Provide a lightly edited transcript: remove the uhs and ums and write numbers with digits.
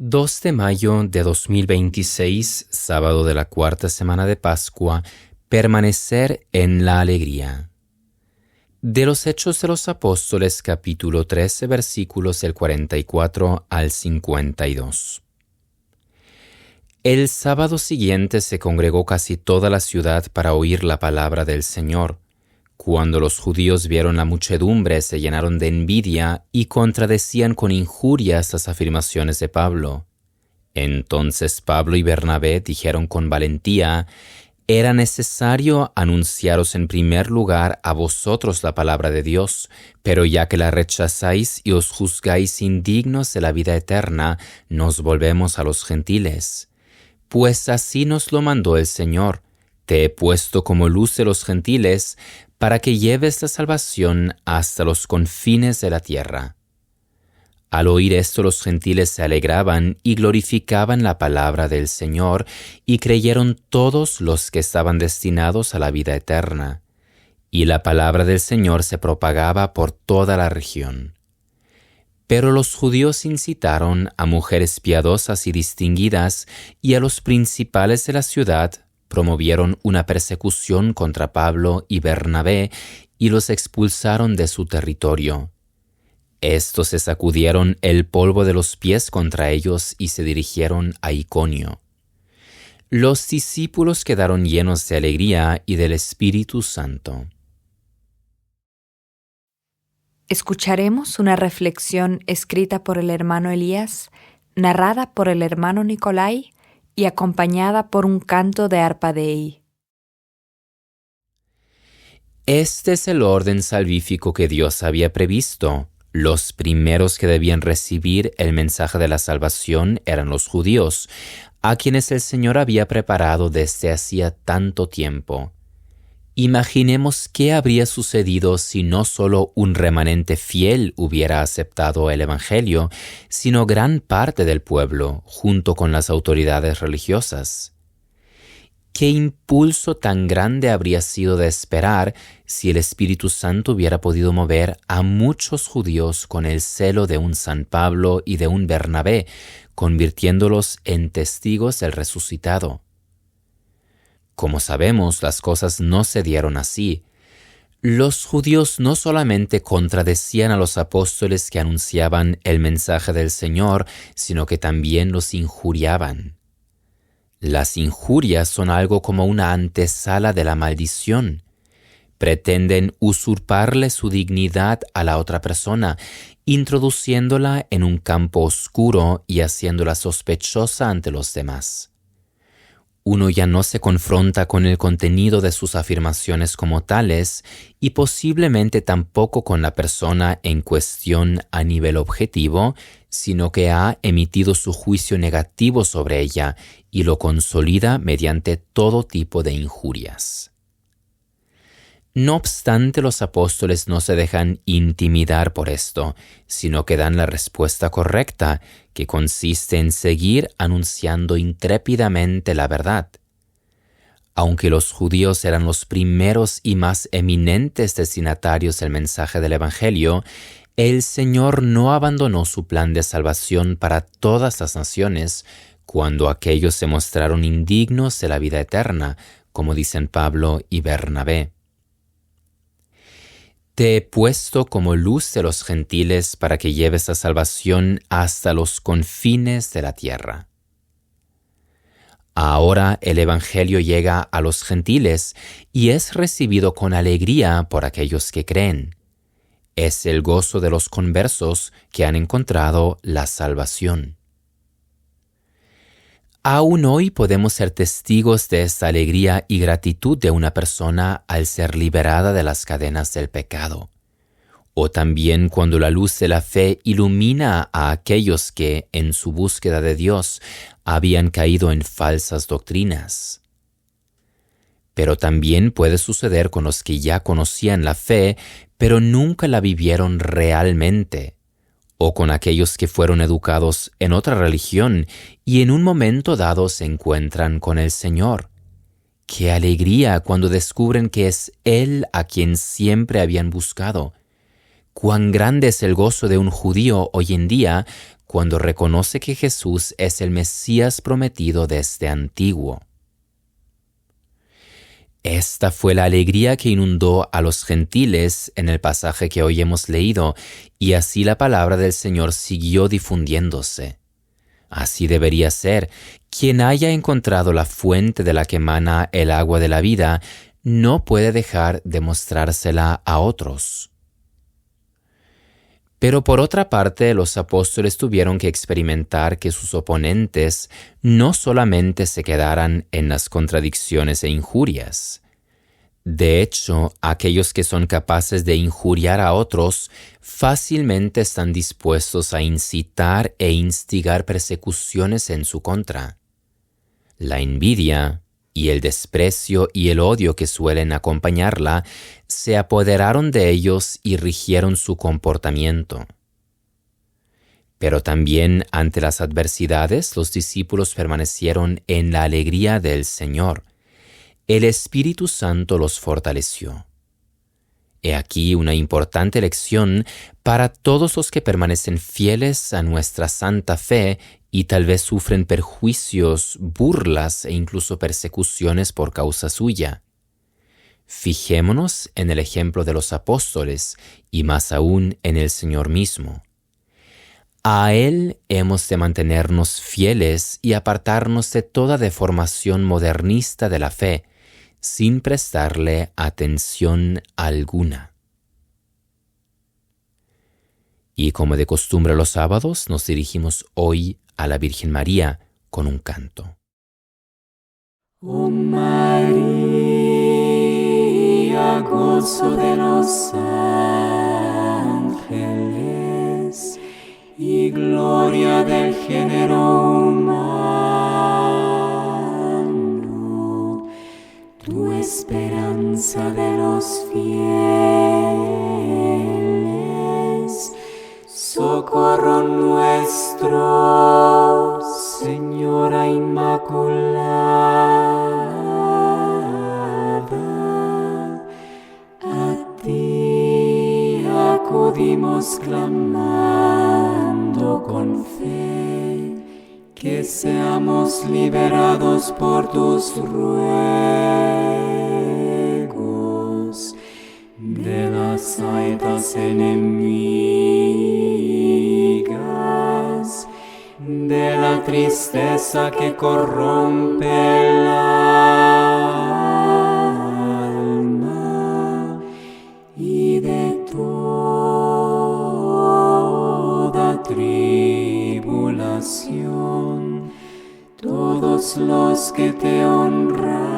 2 de mayo de 2026, sábado de la cuarta semana de Pascua, permanecer en la alegría. De los Hechos de los Apóstoles, capítulo 13, versículos del 44 al 52. El sábado siguiente se congregó casi toda la ciudad para oír la palabra del Señor. Cuando los judíos vieron la muchedumbre, se llenaron de envidia y contradecían con injurias las afirmaciones de Pablo. Entonces Pablo y Bernabé dijeron con valentía: «Era necesario anunciaros en primer lugar a vosotros la palabra de Dios, pero ya que la rechazáis y os juzgáis indignos de la vida eterna, nos volvemos a los gentiles. Pues así nos lo mandó el Señor: te he puesto como luz de los gentiles, para que lleves la salvación hasta los confines de la tierra». Al oír esto, los gentiles se alegraban y glorificaban la palabra del Señor, y creyeron todos los que estaban destinados a la vida eterna. Y la palabra del Señor se propagaba por toda la región. Pero los judíos incitaron a mujeres piadosas y distinguidas, y a los principales de la ciudad promovieron una persecución contra Pablo y Bernabé y los expulsaron de su territorio. Estos se sacudieron el polvo de los pies contra ellos y se dirigieron a Iconio. Los discípulos quedaron llenos de alegría y del Espíritu Santo. Escucharemos una reflexión escrita por el hermano Elías, narrada por el hermano Nicolai y acompañada por un canto de arpa Dei. Este es el orden salvífico que Dios había previsto. Los primeros que debían recibir el mensaje de la salvación eran los judíos, a quienes el Señor había preparado desde hacía tanto tiempo. Imaginemos qué habría sucedido si no solo un remanente fiel hubiera aceptado el Evangelio, sino gran parte del pueblo, junto con las autoridades religiosas. ¿Qué impulso tan grande habría sido de esperar si el Espíritu Santo hubiera podido mover a muchos judíos con el celo de un San Pablo y de un Bernabé, convirtiéndolos en testigos del resucitado? Como sabemos, las cosas no se dieron así. Los judíos no solamente contradecían a los apóstoles que anunciaban el mensaje del Señor, sino que también los injuriaban. Las injurias son algo como una antesala de la maldición. Pretenden usurparle su dignidad a la otra persona, introduciéndola en un campo oscuro y haciéndola sospechosa ante los demás. Uno ya no se confronta con el contenido de sus afirmaciones como tales, y posiblemente tampoco con la persona en cuestión a nivel objetivo, sino que ha emitido su juicio negativo sobre ella y lo consolida mediante todo tipo de injurias. No obstante, los apóstoles no se dejan intimidar por esto, sino que dan la respuesta correcta, que consiste en seguir anunciando intrépidamente la verdad. Aunque los judíos eran los primeros y más eminentes destinatarios del mensaje del Evangelio, el Señor no abandonó su plan de salvación para todas las naciones cuando aquellos se mostraron indignos de la vida eterna, como dicen Pablo y Bernabé. Te he puesto como luz de los gentiles para que lleves la salvación hasta los confines de la tierra. Ahora el Evangelio llega a los gentiles y es recibido con alegría por aquellos que creen. Es el gozo de los conversos que han encontrado la salvación. Aún hoy podemos ser testigos de esta alegría y gratitud de una persona al ser liberada de las cadenas del pecado. O también cuando la luz de la fe ilumina a aquellos que, en su búsqueda de Dios, habían caído en falsas doctrinas. Pero también puede suceder con los que ya conocían la fe, pero nunca la vivieron realmente, o con aquellos que fueron educados en otra religión y en un momento dado se encuentran con el Señor. ¡Qué alegría cuando descubren que es Él a quien siempre habían buscado! cuán grande es el gozo de un judío hoy en día cuando reconoce que Jesús es el Mesías prometido desde antiguo. Esta fue la alegría que inundó a los gentiles en el pasaje que hoy hemos leído, y así la palabra del Señor siguió difundiéndose. Así debería ser. Quien haya encontrado la fuente de la que emana el agua de la vida, no puede dejar de mostrársela a otros. Pero por otra parte, los apóstoles tuvieron que experimentar que sus oponentes no solamente se quedaran en las contradicciones e injurias. De hecho, aquellos que son capaces de injuriar a otros fácilmente están dispuestos a incitar e instigar persecuciones en su contra. La envidia y el desprecio y el odio que suelen acompañarla se apoderaron de ellos y rigieron su comportamiento. Pero también ante las adversidades los discípulos permanecieron en la alegría del Señor. El Espíritu Santo los fortaleció. He aquí una importante lección para todos los que permanecen fieles a nuestra santa fe y tal vez sufren perjuicios, burlas e incluso persecuciones por causa suya. Fijémonos en el ejemplo de los apóstoles y más aún en el Señor mismo. A Él hemos de mantenernos fieles y apartarnos de toda deformación modernista de la fe, sin prestarle atención alguna. Y como de costumbre los sábados, nos dirigimos hoy a la Virgen María con un canto. Oh María, gozo de los ángeles y gloria del género humano, tu esperanza de los fieles, socorro nuestro, Señora Inmaculada, a ti acudimos clamando con fe, que seamos liberados por tus ruegos de las saetas enemigas, de la tristeza que corrompe el alma y de toda tribulación. Todos los que te honran